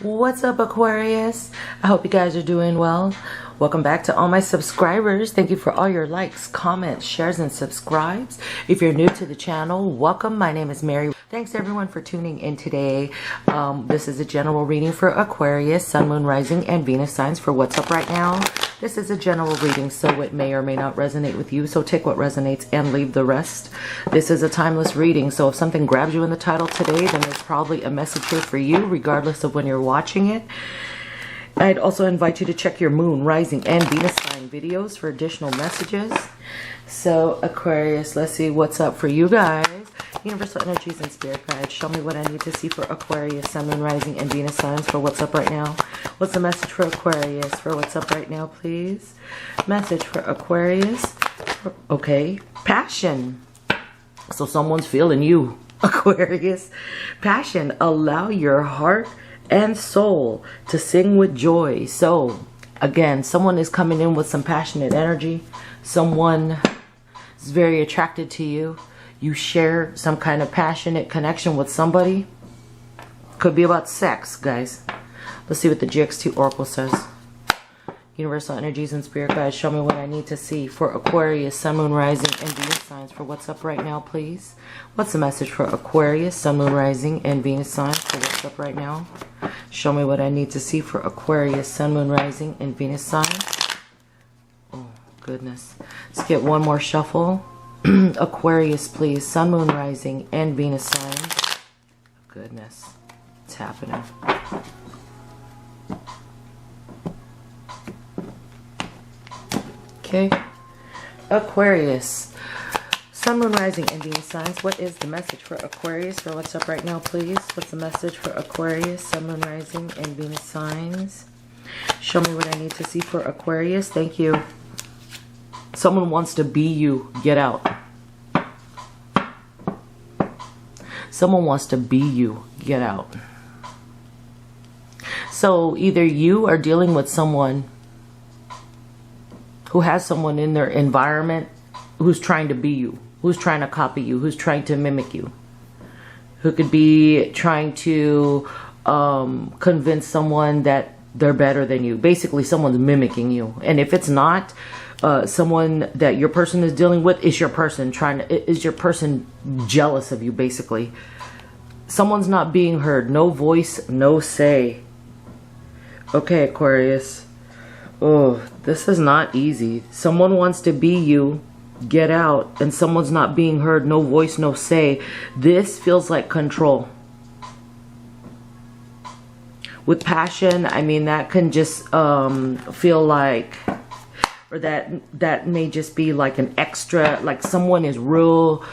What's up, Aquarius? I hope you guys are doing well. Welcome back to all my subscribers. Thank you for all your likes, comments, shares, and subscribes. If you're new to the channel, welcome. My name is Mary. Thanks everyone for tuning in today. This is a general reading for Aquarius, Sun, Moon, Rising, and Venus signs for what's up right now. This is a general reading, so it may or may not resonate with you. So take what resonates and leave the rest. This is a timeless reading, so if something grabs you in the title today, then there's probably a message here for you, regardless of when you're watching it. I'd also invite you to check your Moon, Rising, and Venus sign videos for additional messages. So Aquarius, let's see what's up for you guys. Universal energies and spirit guides, show me what I need to see for Aquarius, Sun, Moon, Rising, and Venus signs for what's up right now. What's the message for Aquarius for what's up right now, please? Message for Aquarius. Okay, passion. So someone's feeling you, Aquarius. Passion. Allow your heart and soul to sing with joy. So again, someone is coming in with some passionate energy. Someone is very attracted to you. You share some kind of passionate connection with somebody. Could be about sex, guys. Let's see what the GX2 Oracle says. Universal energies and spirit guides, show me what I need to see for Aquarius, Sun, Moon, Rising, and Venus signs for what's up right now, please. What's the message for Aquarius, Sun, Moon, Rising, and Venus signs for what's up right now? Show me what I need to see for Aquarius, Sun, Moon, Rising, and Venus signs. Oh, goodness. Let's get one more shuffle. Aquarius, please. Sun, Moon, Rising, and Venus signs. Goodness. It's happening. Okay. Aquarius. Sun, Moon, Rising, and Venus signs. What is the message for Aquarius for what's up right now, please? What's the message for Aquarius, Sun, Moon, Rising, and Venus signs? Show me what I need to see for Aquarius. Thank you. Someone wants to be you. Get out. Someone wants to be you. Get out. So either you are dealing with someone who has someone in their environment who's trying to be you, who's trying to copy you, who's trying to mimic you, who could be trying to convince someone that they're better than you. Basically, someone's mimicking you. And if it's not someone that your person is dealing with, is your person jealous of you, basically. Someone's not being heard. No voice, no say. Okay, Aquarius. Oh, this is not easy. Someone wants to be you. Get out. And someone's not being heard. No voice, no say. This feels like control. With passion, I mean, that can just feel like, or that may just be like an extra, like someone is real,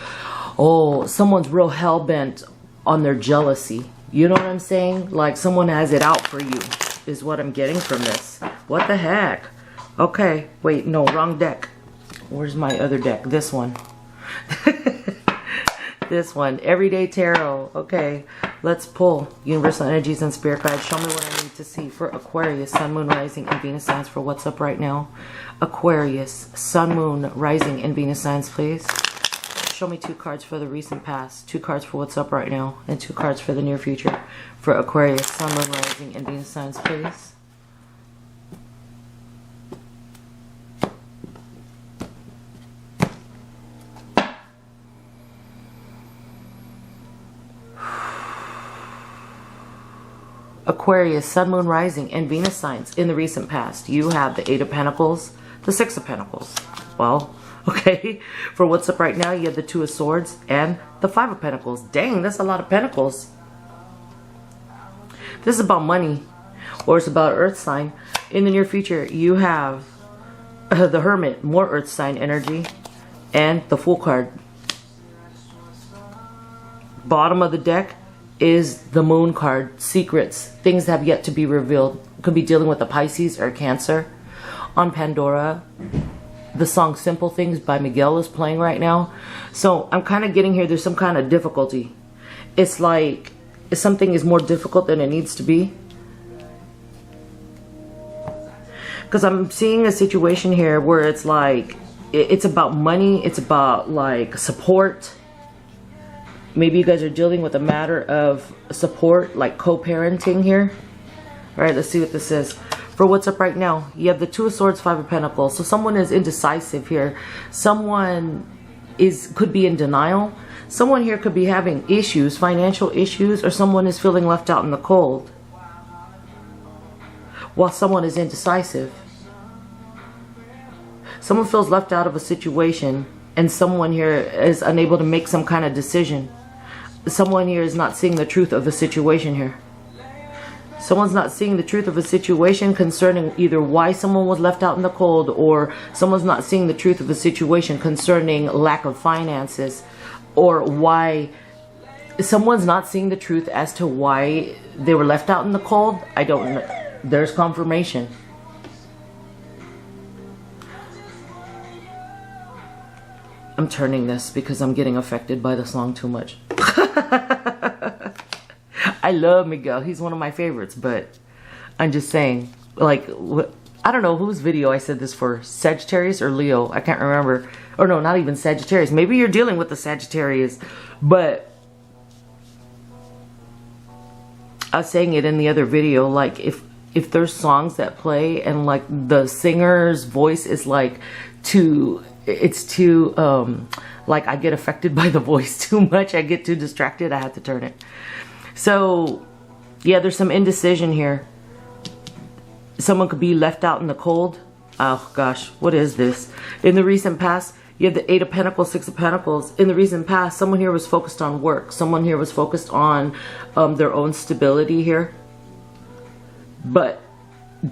someone's real hell-bent on their jealousy. You know what I'm saying? Like someone has it out for you, is what I'm getting from this. What the heck? Okay, wait, no, wrong deck. Where's my other deck? This one. This one, Everyday Tarot. Okay, let's pull Universal Energies and Spirit Guides. Show me what I need to see for Aquarius, Sun, Moon, Rising, and Venus signs for what's up right now. Aquarius, Sun, Moon, Rising, and Venus signs, please. Show me 2 cards for the recent past, 2 cards for what's up right now, and 2 cards for the near future for Aquarius, Sun, Moon, Rising, and Venus signs, please. Aquarius, Sun, Moon, Rising, and Venus signs in the recent past. You have the 8 of Pentacles, the 6 of Pentacles. Well, okay. For what's up right now, you have the 2 of Swords and the 5 of Pentacles. Dang, that's a lot of Pentacles. This is about money, or it's about Earth sign. In the near future, you have the Hermit, more Earth sign energy, and the Fool card. Bottom of the deck is the Moon card, secrets, things that have yet to be revealed. Could be dealing with a Pisces or Cancer. On Pandora, the song Simple Things by Miguel is playing right now. So I'm kind of getting here, there's some kind of difficulty. It's like if something is more difficult than it needs to be. Because I'm seeing a situation here where it's like, it's about money, it's about like support. Maybe you guys are dealing with a matter of support, like co-parenting here. All right, let's see what this is. For what's up right now, you have the Two of Swords, Five of Pentacles. So someone is indecisive here. Someone could be in denial. Someone here could be having issues, financial issues, or someone is feeling left out in the cold while someone is indecisive. Someone feels left out of a situation and someone here is unable to make some kind of decision. Someone here is not seeing the truth of the situation here. Someone's not seeing the truth of a situation concerning either why someone was left out in the cold, or someone's not seeing the truth of a situation concerning lack of finances, or why someone's not seeing the truth as to why they were left out in the cold. I don't know. There's confirmation. I'm turning this because I'm getting affected by the song too much. I love Miguel. He's one of my favorites, but I'm just saying, like, I don't know whose video I said this for, Sagittarius or Leo. I can't remember. Or no, not even Sagittarius. Maybe you're dealing with the Sagittarius, but I was saying it in the other video, like if there's songs that play and like the singer's voice is like it's too like I get affected by the voice too much, I get too distracted, I have to turn it. So yeah, there's some indecision here. Someone could be left out in the cold. Oh gosh, what is this? In the recent past, you have the Eight of Pentacles, Six of Pentacles. In the recent past, someone here was focused on work. Someone here was focused on their own stability here. But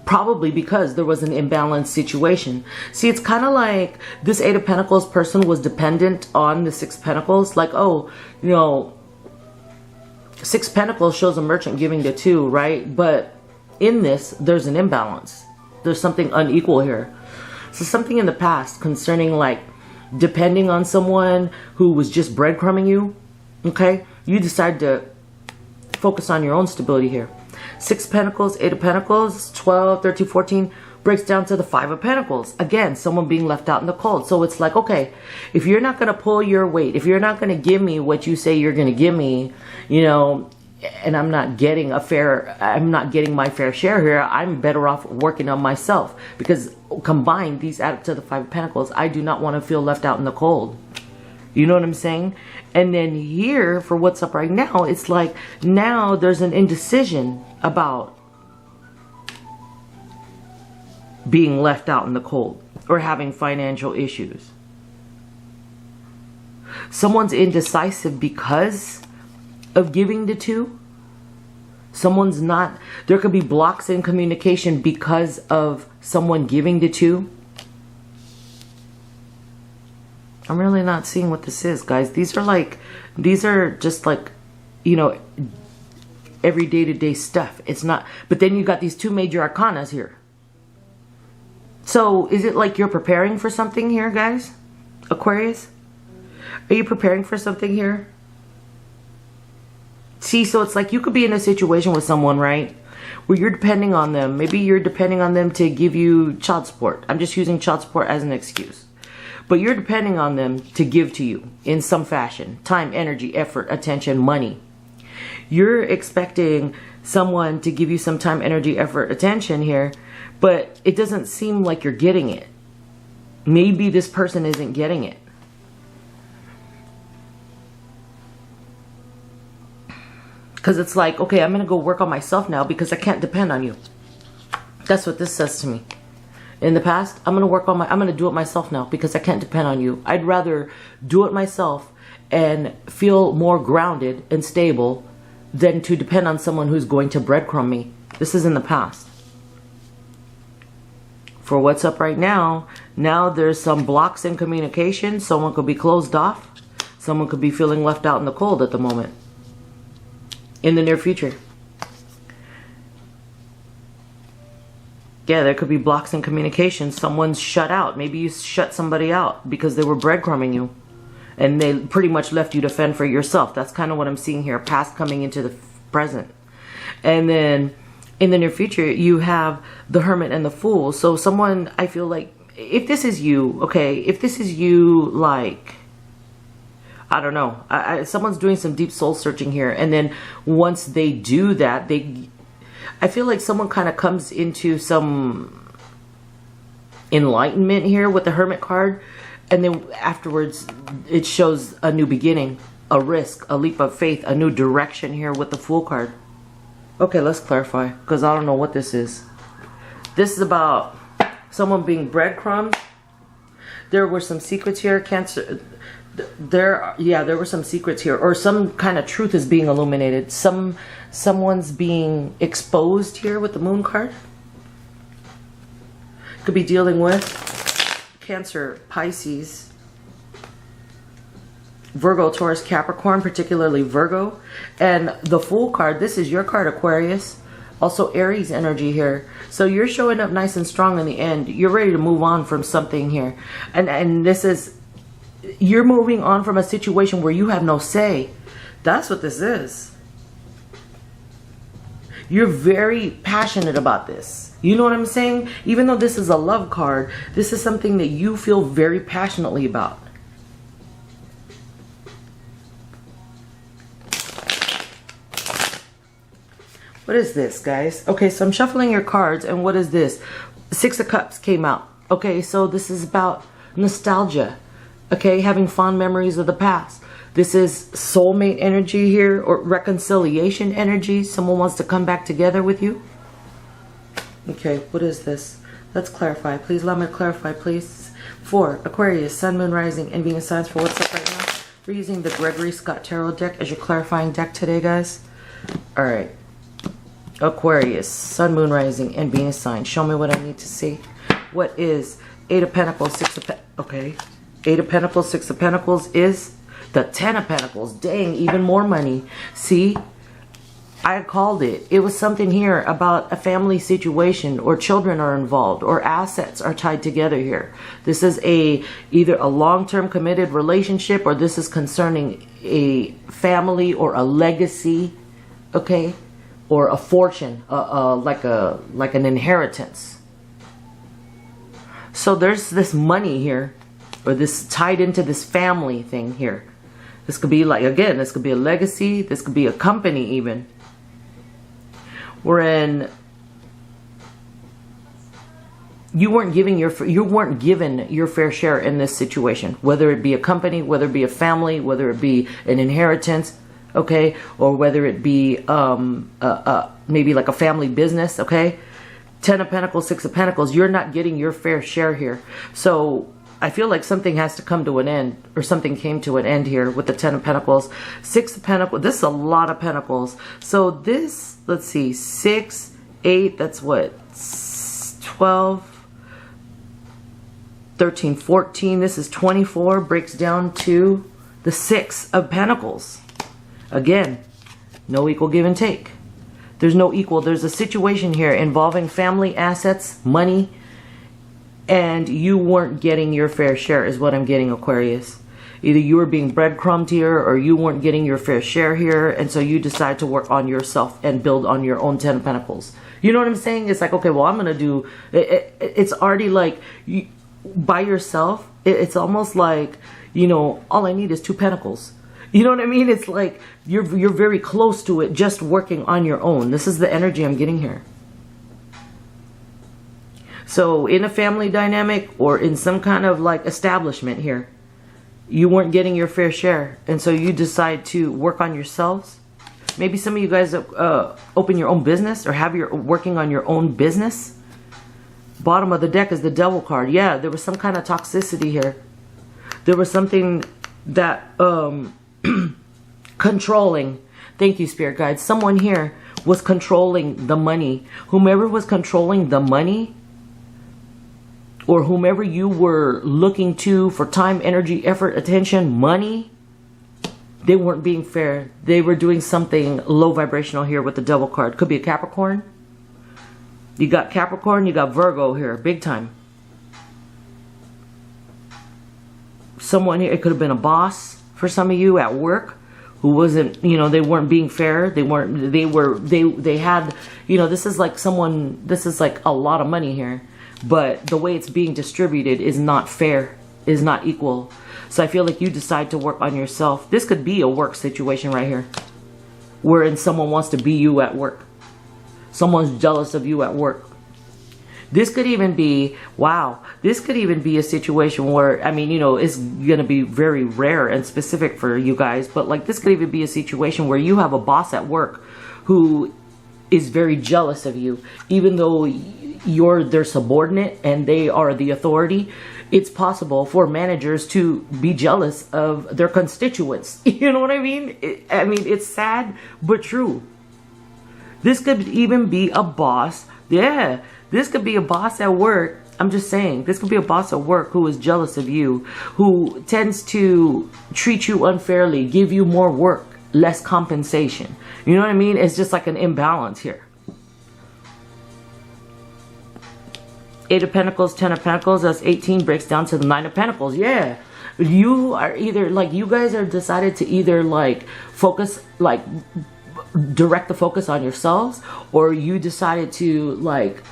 probably because there was an imbalanced situation. See, it's kind of like this Eight of Pentacles person was dependent on the Six of Pentacles. Like, oh, you know, Six of Pentacles shows a merchant giving to two, right? But in this, there's an imbalance. There's something unequal here. So something in the past concerning like depending on someone who was just breadcrumbing you, okay? You decide to focus on your own stability here. Six of Pentacles, Eight of Pentacles, 12, 13, 14 breaks down to the Five of Pentacles. Again, someone being left out in the cold. So it's like, okay, if you're not going to pull your weight, if you're not going to give me what you say you're going to give me, you know, and I'm not getting my fair share here, I'm better off working on myself, because combined, these add up to the Five of Pentacles. I do not want to feel left out in the cold. You know what I'm saying? And then here, for what's up right now, it's like now there's an indecision about being left out in the cold or having financial issues. Someone's indecisive because of giving to two. Someone's not, there could be blocks in communication because of someone giving to two. I'm really not seeing what this is, guys. These are just like, you know, every day-to-day stuff. It's not, but then you got these two major arcanas here. So is it like you're preparing for something here, guys? Aquarius? Are you preparing for something here? See, so it's like you could be in a situation with someone, right, where you're depending on them. Maybe you're depending on them to give you child support. I'm just using child support as an excuse. But you're depending on them to give to you in some fashion. Time, energy, effort, attention, money. You're expecting someone to give you some time, energy, effort, attention here, but it doesn't seem like you're getting it. Maybe this person isn't getting it. Because it's like, okay, I'm going to go work on myself now because I can't depend on you. That's what this says to me. In the past, I'm going to do it myself now because I can't depend on you. I'd rather do it myself and feel more grounded and stable than to depend on someone who's going to breadcrumb me. This is in the past. For what's up right now, now there's some blocks in communication. Someone could be closed off. Someone could be feeling left out in the cold at the moment. In the near future. Yeah, there could be blocks in communication. Someone's shut out. Maybe you shut somebody out because they were breadcrumbing you. And they pretty much left you to fend for yourself. That's kind of what I'm seeing here. Past coming into the present. And then in the near future, you have the Hermit and the Fool. So someone, I feel like, if this is you, okay, if this is you, like, I don't know. Someone's doing some deep soul searching here. And then once they do that, I feel like someone kind of comes into some enlightenment here with the Hermit card, and then afterwards it shows a new beginning, a risk, a leap of faith, a new direction here with the Fool card. Okay, let's clarify, because I don't know what this is. This is about someone being breadcrumbs. There were some secrets here, Cancer. There were some secrets here, or some kind of truth is being illuminated. Someone's being exposed here with the Moon card. Could be dealing with Cancer, Pisces, Virgo, Taurus, Capricorn, particularly Virgo. And the Fool card, this is your card, Aquarius. Also Aries energy here. So you're showing up nice and strong in the end. You're ready to move on from something here. And this is, you're moving on from a situation where you have no say. That's what this is. You're very passionate about this. You know what I'm saying? Even though this is a love card, this is something that you feel very passionately about. What is this, guys? Okay, so I'm shuffling your cards, and what is this? Six of Cups came out. Okay, so this is about nostalgia. Okay, having fond memories of the past. This is soulmate energy here, or reconciliation energy. Someone wants to come back together with you. Okay, what is this? Let's clarify. Please allow me to clarify, please. For Aquarius, Sun, Moon, Rising, and Venus signs for what's up right now. We're using the Gregory Scott Tarot deck as your clarifying deck today, guys. All right. Aquarius, Sun, Moon, Rising, and Venus sign. Show me what I need to see. What is Eight of Pentacles, Six of Pentacles? Okay. Eight of Pentacles, Six of Pentacles is the Ten of Pentacles. Dang, even more money. See? I called it. It was something here about a family situation, or children are involved, or assets are tied together here. This is either a long-term committed relationship, or this is concerning a family or a legacy, okay? Or a fortune, like an inheritance. So there's this money here, or this tied into this family thing here. This could be like, again, this could be a legacy. This could be a company even. Wherein you weren't given your fair share in this situation, whether it be a company, whether it be a family, whether it be an inheritance, okay, or whether it be maybe like a family business, okay. Ten of Pentacles, Six of Pentacles, you're not getting your fair share here. So I feel like something has to come to an end, or something came to an end here with the Ten of Pentacles. Six of Pentacles, this is a lot of Pentacles. So this, let's see, 6, 8, that's what, 12, 13, 14, this is 24, breaks down to the Six of Pentacles. Again, no equal give and take. There's no equal. There's a situation here involving family, assets, money, and you weren't getting your fair share is what I'm getting, Aquarius. Either you were being breadcrumbed here, or you weren't getting your fair share here, and so you decide to work on yourself and build on your own Ten of Pentacles. You know what I'm saying? It's like, okay, well, I'm going to do... It's already like, by yourself, it's almost like, you know, all I need is 2 pentacles. You know what I mean? It's like you're very close to it, just working on your own. This is the energy I'm getting here. So in a family dynamic, or in some kind of like establishment here, you weren't getting your fair share, and so you decide to work on yourselves. Maybe some of you guys open your own business, or have your working on your own business. Bottom of the deck is the Devil card. Yeah, there was some kind of toxicity here. There was something that controlling. Thank you, Spirit Guides. Someone here was controlling the money. Whomever was controlling the money, or whomever you were looking to for time, energy, effort, attention, money, they weren't being fair. They were doing something low vibrational here with the Devil card. Could be a Capricorn. You got Capricorn, you got Virgo here, big time. Someone here, it could have been a boss for some of you at work, who wasn't, you know, they weren't being fair. They had, you know, this is like someone, this is like a lot of money here, but the way it's being distributed is not fair, is not equal. So I feel like you decide to work on yourself. This could be a work situation right here, wherein someone wants to be you at work. Someone's jealous of you at work. This could even be, wow, this could even be a situation where, I mean, you know, it's going to be very rare and specific for you guys, but like this could even be a situation where you have a boss at work who is very jealous of you, even though you're their subordinate and they are the authority. It's possible for managers to be jealous of their constituents. You know what I mean? I mean, it's sad, but true. This could even be a boss. Yeah, this could be a boss at work. I'm just saying, this could be a boss at work who is jealous of you, who tends to treat you unfairly, give you more work, less compensation. You know what I mean? It's just like an imbalance here. 8 of Pentacles, 10 of Pentacles, that's 18, breaks down to the 9 of Pentacles. Yeah. You are either, like, you guys are decided to either, like, focus, like, direct the focus on yourselves, or you decided to, like,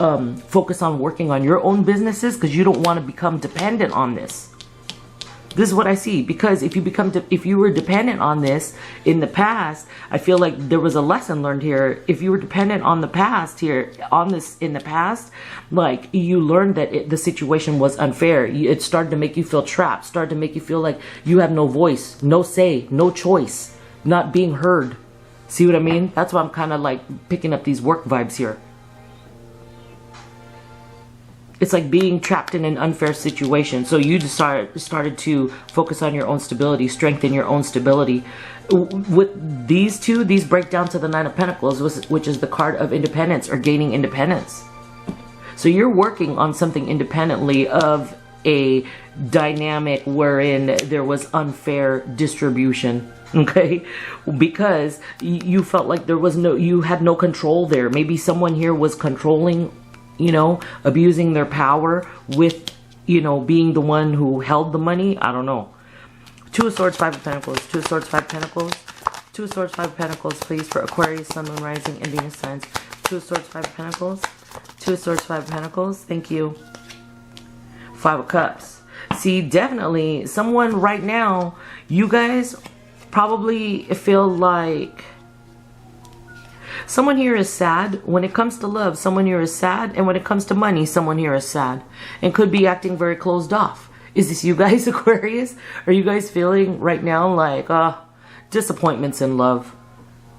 focus on working on your own businesses because you don't want to become dependent on this. This is what I see, because if you were dependent on this in the past, I feel like there was a lesson learned here. If you were dependent on the past here, on this in the past, like you learned that the situation was unfair. It started to make you feel trapped, started to make you feel like you have no voice, no say, no choice, not being heard. See what I mean? That's why I'm kind of like picking up these work vibes here. It's like being trapped in an unfair situation. So you just started to focus on your own stability, strengthen your own stability. With these two, these break down to the 9 of Pentacles, which is the card of independence or gaining independence. So you're working on something independently of a dynamic wherein there was unfair distribution. Okay, because you felt like you had no control there. Maybe someone here was controlling, you know, abusing their power with, you know, being the one who held the money. I don't know. 2 of Swords, 5 of Pentacles. 2 of Swords, 5 of Pentacles. 2 of Swords, 5 of Pentacles, please, for Aquarius, Sun, Moon, Rising, and Venus signs. 2 of Swords, 5 of Pentacles. 2 of Swords, 5 of Pentacles. Thank you. 5 of Cups. See, definitely, someone right now, you guys probably feel like someone here is sad. When it comes to love, someone here is sad. And when it comes to money, someone here is sad. And could be acting very closed off. Is this you guys, Aquarius? Are you guys feeling right now like disappointments in love?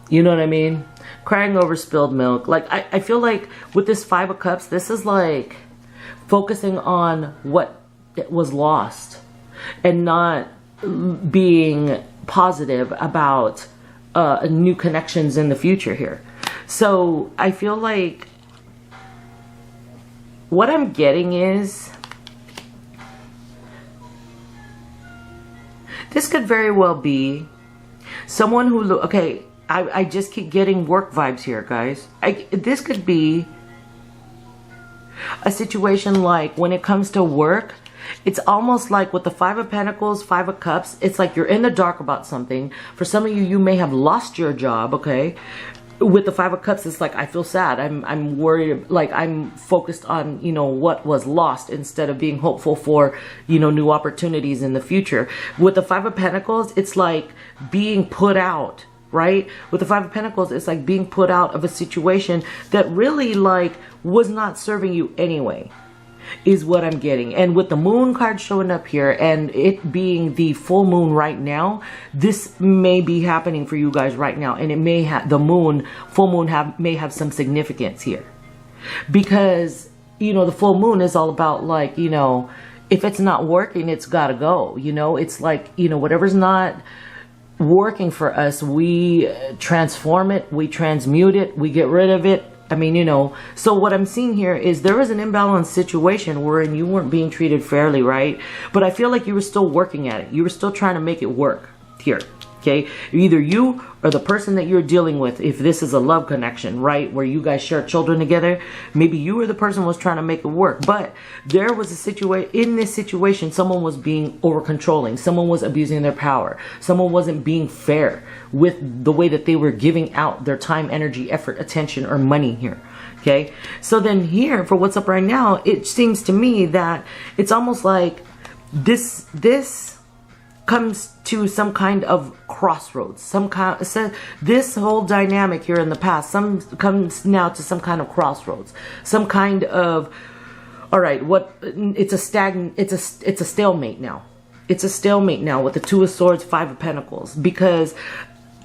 You know what I mean? Crying over spilled milk. Like, I feel like with this 5 of Cups, this is like focusing on what was lost. And not being positive about new connections in the future here. So I feel like what I'm getting is this could very well be someone who, okay, I just keep getting work vibes here, guys. This could be a situation like when it comes to work, it's almost like with the 5 of Pentacles, 5 of Cups, it's like you're in the dark about something. For some of you, you may have lost your job, okay? With the 5 of Cups, it's like, I feel sad. I'm worried, like I'm focused on, you know, what was lost instead of being hopeful for, you know, new opportunities in the future. With the 5 of Pentacles, it's like being put out, right? With the 5 of Pentacles, it's like being put out of a situation that really like was not serving you anyway. Is what I'm getting. And with the moon card showing up here and it being the full moon right now, this may be happening for you guys right now, and it may have the moon, full moon may have some significance here, because you know the full moon is all about like, you know, if it's not working, it's got to go. You know, it's like, you know, whatever's not working for us, we transform it, we transmute it, we get rid of it. I mean, you know, so what I'm seeing here is there was an imbalanced situation wherein you weren't being treated fairly, right? But I feel like you were still working at it. You were still trying to make it work here, okay? Either you or the person that you're dealing with, if this is a love connection, right, where you guys share children together, maybe you or the person was trying to make it work. But there was a situation, in this situation, someone was being over-controlling. Someone was abusing their power. Someone wasn't being fair with the way that they were giving out their time, energy, effort, attention, or money here. Okay, so then here for what's up right now, it seems to me that it's almost like this comes to some kind of crossroads. This whole dynamic here in the past, comes now to some kind of crossroads. Some kind of, all right, it's a stalemate now. It's a stalemate now with the Two of Swords, Five of Pentacles, because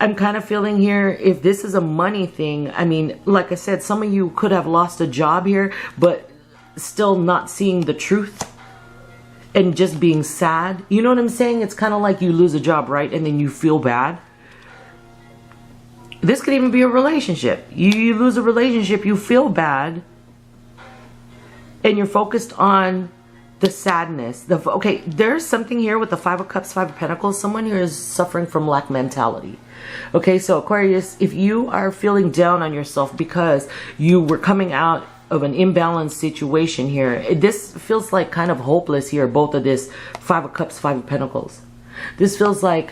I'm kind of feeling here, if this is a money thing, I mean, like I said, some of you could have lost a job here, but still not seeing the truth and just being sad. You know what I'm saying? It's kind of like you lose a job, right? And then you feel bad. This could even be a relationship. You lose a relationship, you feel bad, and you're focused on the sadness. Okay, there's something here with the Five of Cups, Five of Pentacles. Someone here is suffering from lack mentality. Okay, so Aquarius, if you are feeling down on yourself because you were coming out of an imbalanced situation here, this feels like kind of hopeless here, both of this Five of Cups, Five of Pentacles. This feels like,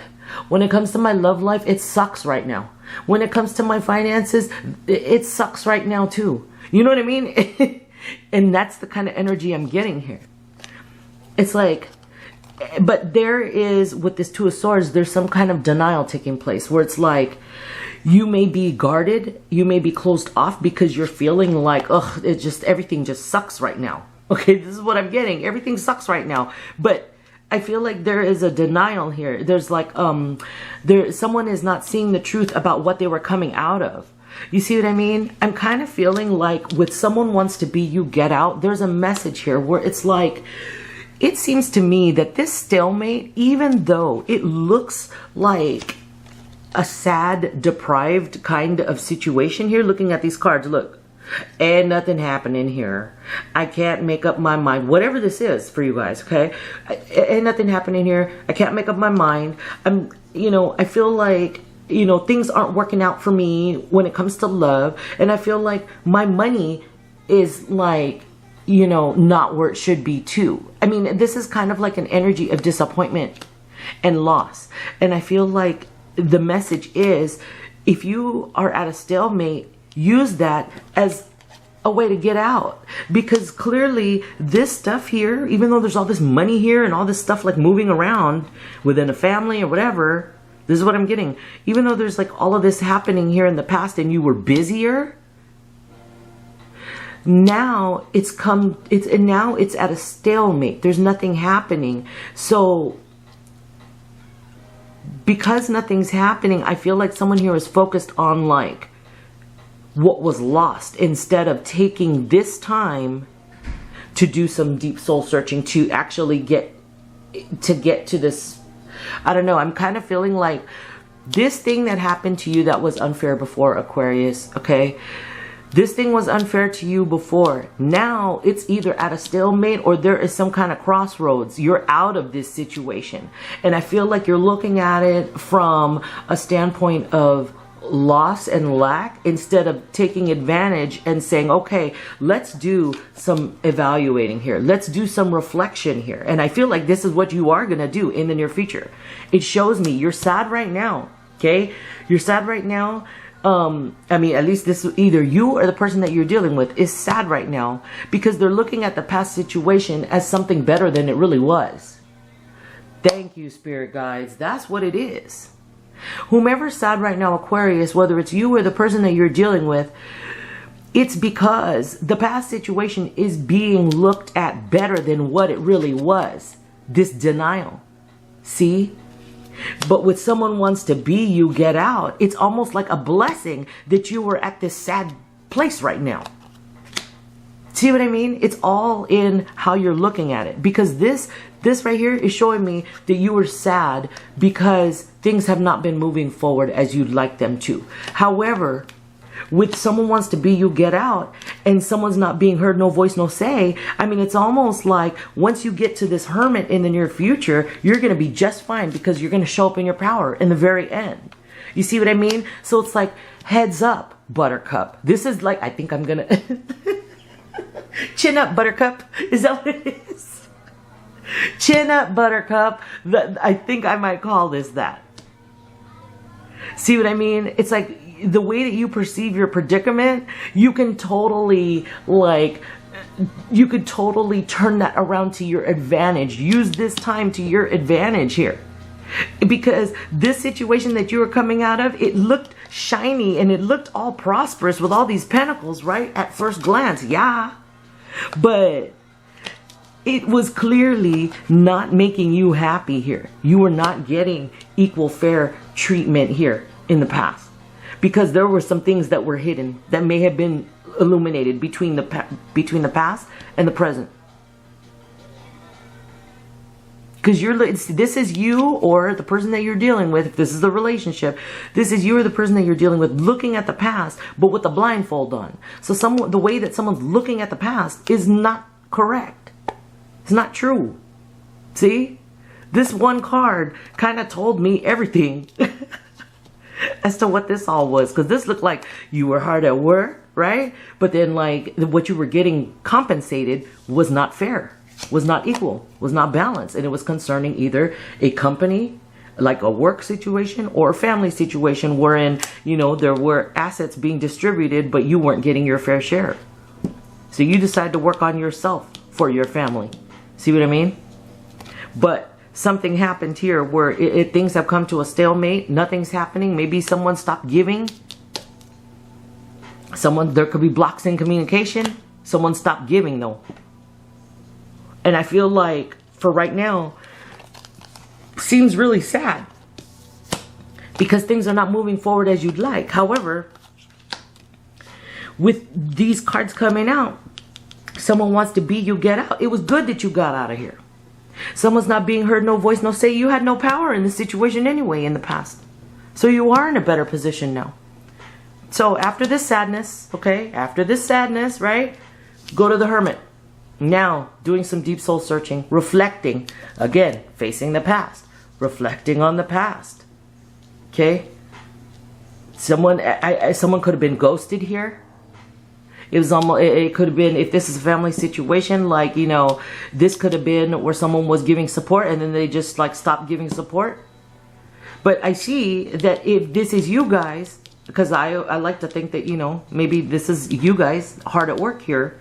when it comes to my love life, it sucks right now. When it comes to my finances, it sucks right now too. You know what I mean? And that's the kind of energy I'm getting here. It's like, but there is, with this Two of Swords, there's some kind of denial taking place where it's like, you may be guarded, you may be closed off because you're feeling like, ugh, everything just sucks right now. Okay, this is what I'm getting. Everything sucks right now. But I feel like there is a denial here. There's like, someone is not seeing the truth about what they were coming out of. You see what I mean? I'm kind of feeling like with someone wants to be you, get out. There's a message here where it's like, it seems to me that this stalemate, even though it looks like a sad, deprived kind of situation here, looking at these cards, look, and nothing happening here. I can't make up my mind. Whatever this is for you guys, okay? And nothing happening here. I can't make up my mind. I feel like, things aren't working out for me when it comes to love. And I feel like my money is like, not where it should be too. I mean, this is kind of like an energy of disappointment and loss. And I feel like the message is, if you are at a stalemate, use that as a way to get out. Because clearly this stuff here, even though there's all this money here and all this stuff like moving around within a family or whatever, this is what I'm getting. Even though there's like all of this happening here in the past and you were busier, now it's at a stalemate. There's nothing happening. So because nothing's happening, I feel like someone here is focused on like what was lost, instead of taking this time to do some deep soul searching to actually get to this. I don't know. I'm kind of feeling like this thing that happened to you that was unfair before, Aquarius, okay? This thing was unfair to you before. Now it's either at a stalemate or there is some kind of crossroads. You're out of this situation. And I feel like you're looking at it from a standpoint of loss and lack, instead of taking advantage and saying, okay, let's do some evaluating here. Let's do some reflection here. And I feel like this is what you are going to do in the near future. It shows me you're sad right now. Okay. You're sad right now. I mean, at least this, either you or the person that you're dealing with is sad right now because they're looking at the past situation as something better than it really was. Thank you, spirit guides. That's what it is. Whomever's sad right now, Aquarius, whether it's you or the person that you're dealing with, it's because the past situation is being looked at better than what it really was. This denial. See? But with someone wants to be you, get out, it's almost like a blessing that you were at this sad place right now. See what I mean? It's all in how you're looking at it. Because this right here is showing me that you were sad because things have not been moving forward as you'd like them to. However, with someone wants to be you, get out, and someone's not being heard, no voice, no say. I mean, it's almost like once you get to this hermit in the near future, you're going to be just fine because you're going to show up in your power in the very end. You see what I mean? So it's like, heads up, Buttercup. This is like, I think I'm going to... Chin up, Buttercup. Is that what it is? Chin up, Buttercup. I think I might call this that. See what I mean? It's like the way that you perceive your predicament, you can totally you could totally turn that around to your advantage. Use this time to your advantage here. Because this situation that you were coming out of, it looked shiny and it looked all prosperous with all these pentacles, right? At first glance, yeah. But it was clearly not making you happy here. You were not getting equal fair treatment here in the past. Because there were some things that were hidden that may have been illuminated between the past and the present. Because this is you or the person that you're dealing with. If this is the relationship, this is you or the person that you're dealing with looking at the past, but with the blindfold on. So the way that someone's looking at the past is not correct. It's not true. See? This one card kind of told me everything as to what this all was. Because this looked like you were hard at work, right? But then like what you were getting compensated was not fair. Was not equal, was not balanced, and it was concerning either a company, like a work situation, or a family situation wherein, you know, there were assets being distributed, but you weren't getting your fair share. So you decide to work on yourself for your family. See what I mean? But something happened here where things have come to a stalemate. Nothing's happening. Maybe someone stopped giving. There could be blocks in communication. Someone stopped giving though. And I feel like, for right now, seems really sad. Because things are not moving forward as you'd like. However, with these cards coming out, someone wants to be you, get out. It was good that you got out of here. Someone's not being heard, no voice, no say. You had no power in the situation anyway in the past. So you are in a better position now. So after this sadness, okay, after this sadness, right, go to the Hermit. Now, doing some deep soul searching, reflecting, again, facing the past, reflecting on the past, okay? Someone could have been ghosted here. It could have been, if this is a family situation, like, you know, this could have been where someone was giving support and then they just like stopped giving support. But I see that if this is you guys, because I like to think that, you know, maybe this is you guys hard at work here.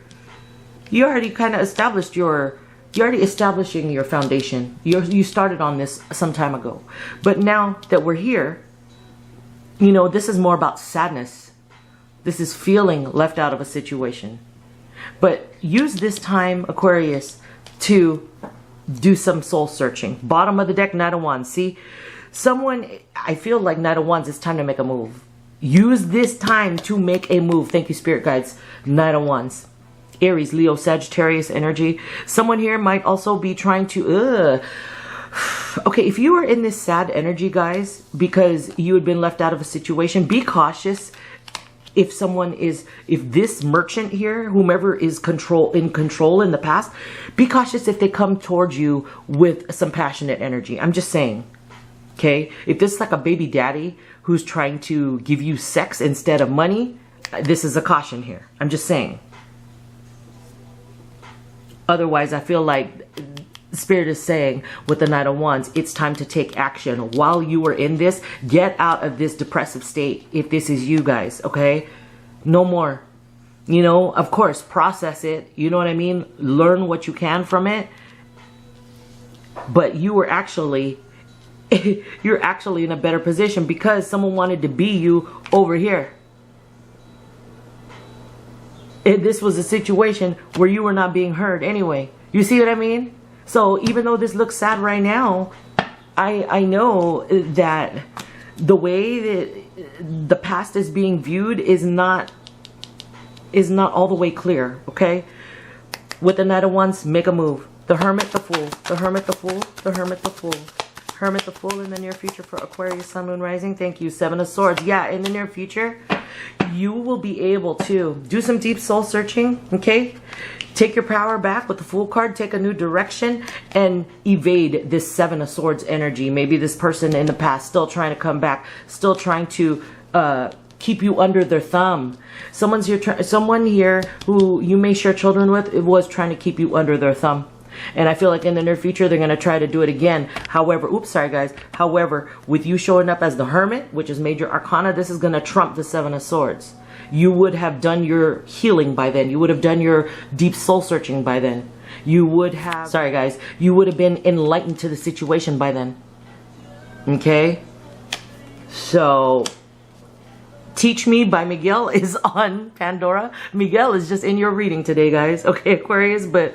You already kind of established you're already establishing your foundation. You started on this some time ago. But now that we're here, you know, this is more about sadness. This is feeling left out of a situation. But use this time, Aquarius, to do some soul searching. Bottom of the deck, Knight of Wands. See, I feel like Knight of Wands, it's time to make a move. Use this time to make a move. Thank you, Spirit Guides. Knight of Wands. Aries, Leo, Sagittarius energy. Someone here might also be trying to... Okay, if you are in this sad energy, guys, because you had been left out of a situation, be cautious. If this merchant here, whomever is in control in the past, be cautious if they come towards you with some passionate energy. I'm just saying. Okay? If this is like a baby daddy who's trying to give you sex instead of money, this is a caution here. I'm just saying. Otherwise, I feel like Spirit is saying with the Knight of Wands, it's time to take action. While you are in this, get out of this depressive state. If this is you guys, okay? No more. You know, of course, process it. You know what I mean? Learn what you can from it. But you were actually, you're actually in a better position because someone wanted to be you over here. This was a situation where you were not being heard anyway. You see what I mean? So even though this looks sad right now, I know that the way that the past is being viewed is not all the way clear, okay? With the Knight of Wands, make a move. The Hermit, the Fool. The Hermit, the Fool. The Hermit, the Fool. Hermit, the Fool in the near future for Aquarius, Sun, Moon, Rising. Thank you. Seven of Swords. Yeah, in the near future, you will be able to do some deep soul searching, okay? Take your power back with the Fool card, take a new direction, and evade this Seven of Swords energy. Maybe this person in the past still trying to come back, still trying to keep you under their thumb. Someone here who you may share children with was trying to keep you under their thumb. And I feel like in the near future, they're going to try to do it again. However, oops, sorry guys. However, with you showing up as the Hermit, which is Major Arcana, this is going to trump the Seven of Swords. You would have done your healing by then. You would have done your deep soul searching by then. You would have, sorry guys, you would have been enlightened to the situation by then. Okay? So, Teach Me by Miguel is on Pandora. Miguel is just in your reading today, guys. Okay, Aquarius, but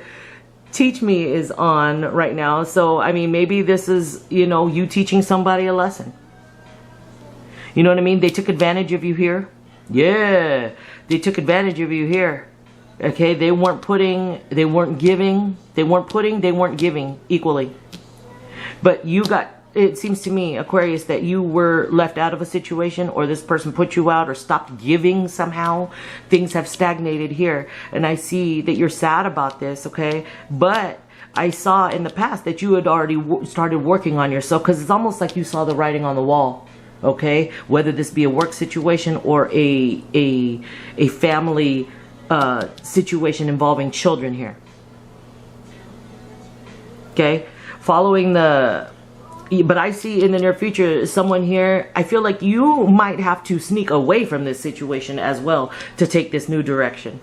Teach Me is on right now. So, I mean, maybe this is, you know, you teaching somebody a lesson. You know what I mean? They took advantage of you here. Yeah, they took advantage of you here. Okay, they weren't giving equally. But you got, it seems to me, Aquarius, that you were left out of a situation, or this person put you out or stopped giving somehow. Things have stagnated here. And I see that you're sad about this, okay? But I saw in the past that you had already started working on yourself, because it's almost like you saw the writing on the wall. Okay, whether this be a work situation or a family situation involving children here. Okay, following the, but I see in the near future someone here, I feel like you might have to sneak away from this situation as well to take this new direction.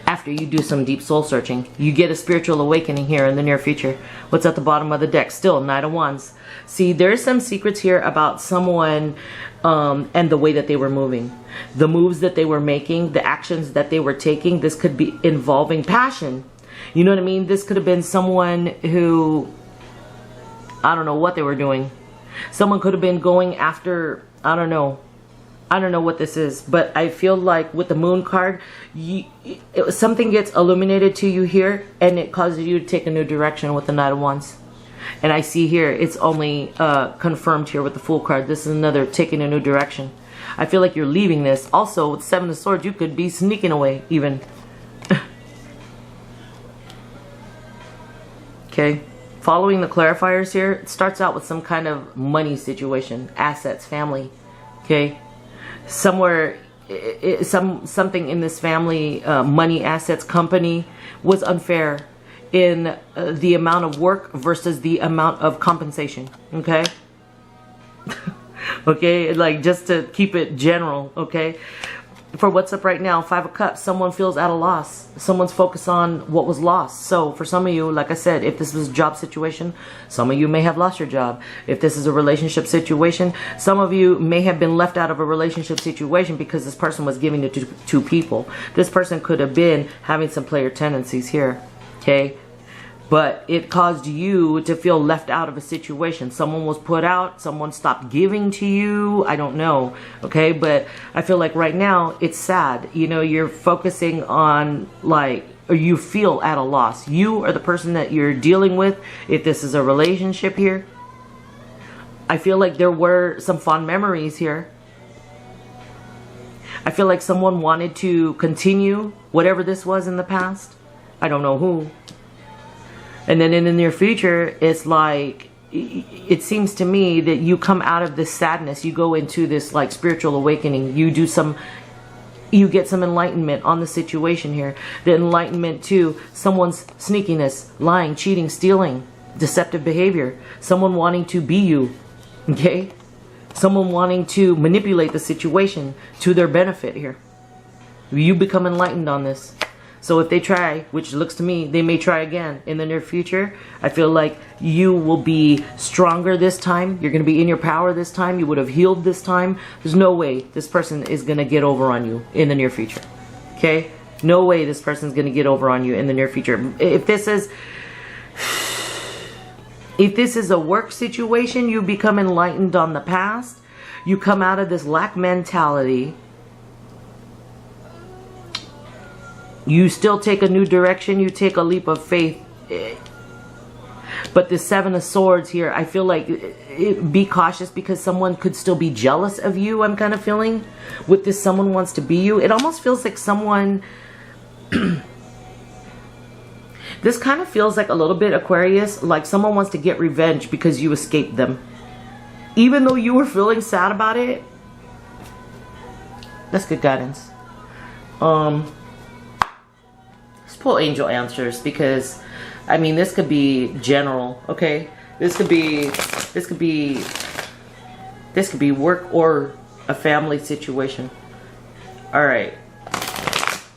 After you do some deep soul searching, you get a spiritual awakening here in the near future. What's at the bottom of the deck? Still Knight of Wands. See, there's some secrets here about someone and the way that they were moving. The moves that they were making, the actions that they were taking. This could be involving passion. You know what I mean? This could have been someone who, I don't know what they were doing. Someone could have been going after, I don't know what this is, but I feel like with the Moon card, something gets illuminated to you here, and it causes you to take a new direction with the Knight of Wands. And I see here, it's only confirmed here with the Fool card. This is another taking a new direction. I feel like you're leaving this. Also, with Seven of Swords, you could be sneaking away even. Okay. Following the clarifiers here, it starts out with some kind of money situation, assets, family. Okay. Somewhere, something in this family, money, assets, company was unfair in the amount of work versus the amount of compensation. Okay. Okay, like just to keep it general. Okay, for what's up right now, Five of Cups, someone feels at a loss. Someone's focused on what was lost. So for some of you, like I said, if this was a job situation, some of you may have lost your job. If this is a relationship situation, some of you may have been left out of a relationship situation because this person was giving it to two people. This person could have been having some player tendencies here. Okay, but it caused you to feel left out of a situation. Someone was put out, someone stopped giving to you, I don't know, okay? But I feel like right now, it's sad. You know, you're focusing on, like, or you feel at a loss. You are the person that you're dealing with, if this is a relationship here. I feel like there were some fond memories here. I feel like someone wanted to continue whatever this was in the past. I don't know who. And then in the near future, it's like, it seems to me that you come out of this sadness, you go into this like spiritual awakening, you get some enlightenment on the situation here. The enlightenment to someone's sneakiness, lying, cheating, stealing, deceptive behavior, someone wanting to be you, okay? Someone wanting to manipulate the situation to their benefit here. You become enlightened on this. So if they try, which looks to me, they may try again in the near future, I feel like you will be stronger this time. You're going to be in your power this time. You would have healed this time. There's no way this person is going to get over on you in the near future. Okay? No way this person's going to get over on you in the near future. If this is a work situation, you become enlightened on the past. You come out of this lack mentality. You still take a new direction. You take a leap of faith. But the Seven of Swords here, I feel like be cautious because someone could still be jealous of you. I'm kind of feeling with this someone wants to be you. It almost feels like someone... This kind of feels like a little bit, Aquarius, like someone wants to get revenge because you escaped them. Even though you were feeling sad about it. That's good guidance. Pull angel answers because I mean this could be general, okay? This could be work or a family situation. All right,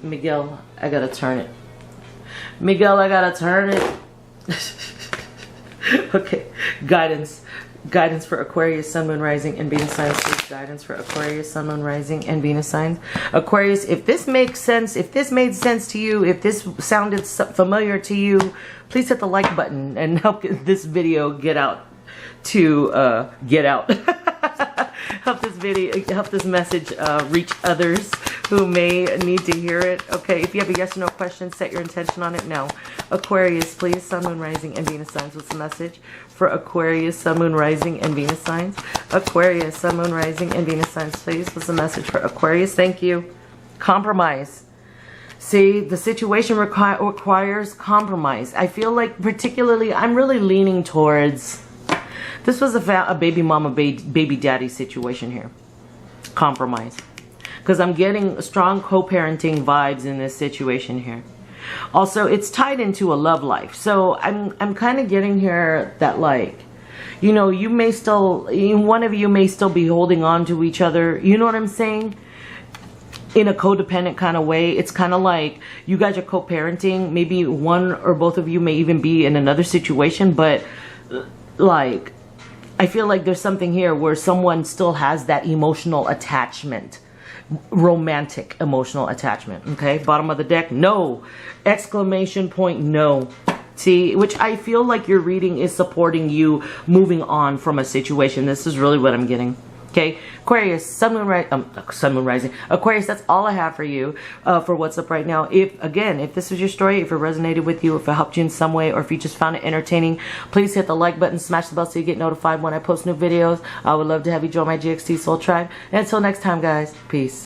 Miguel, I gotta turn it. Miguel, I gotta turn it. Okay, guidance. Guidance for Aquarius, Sun, Moon, Rising, and Venus signs, please. Guidance for Aquarius, Sun, Moon, Rising, and Venus signs. Aquarius, if this makes sense, if this made sense to you, if this sounded familiar to you, please hit the like button and help this video get out to help this message reach others who may need to hear it. Okay, if you have a yes or no question, set your intention on it now. Aquarius, please. Sun, Moon, Rising, and Venus signs. What's the message for Aquarius, Sun, Moon, Rising, and Venus signs? Aquarius, Sun, Moon, Rising, and Venus signs, please. What's the message for Aquarius? Thank you. Compromise. See, the situation requires compromise. I feel like particularly, I'm really leaning towards, this was a baby mama, baby daddy situation here. Compromise. Because I'm getting strong co-parenting vibes in this situation here. Also, it's tied into a love life. So I'm kind of getting here that, like, you know, you may still, one of you may still be holding on to each other. You know what I'm saying? In a codependent kind of way. It's kind of like you guys are co-parenting. Maybe one or both of you may even be in another situation. But, like, I feel like there's something here where someone still has that emotional attachment. Romantic emotional attachment. Okay, bottom of the deck, no. Exclamation point, no. See, which I feel like your reading is supporting you moving on from a situation. This is really what I'm getting. Okay, Aquarius, Sun, Moon, Rising. Aquarius, that's all I have for you for what's up right now. If this was your story, if it resonated with you, if it helped you in some way, or if you just found it entertaining, please hit the like button, smash the bell so you get notified when I post new videos. I would love to have you join my GXT Soul Tribe. And until next time, guys, peace.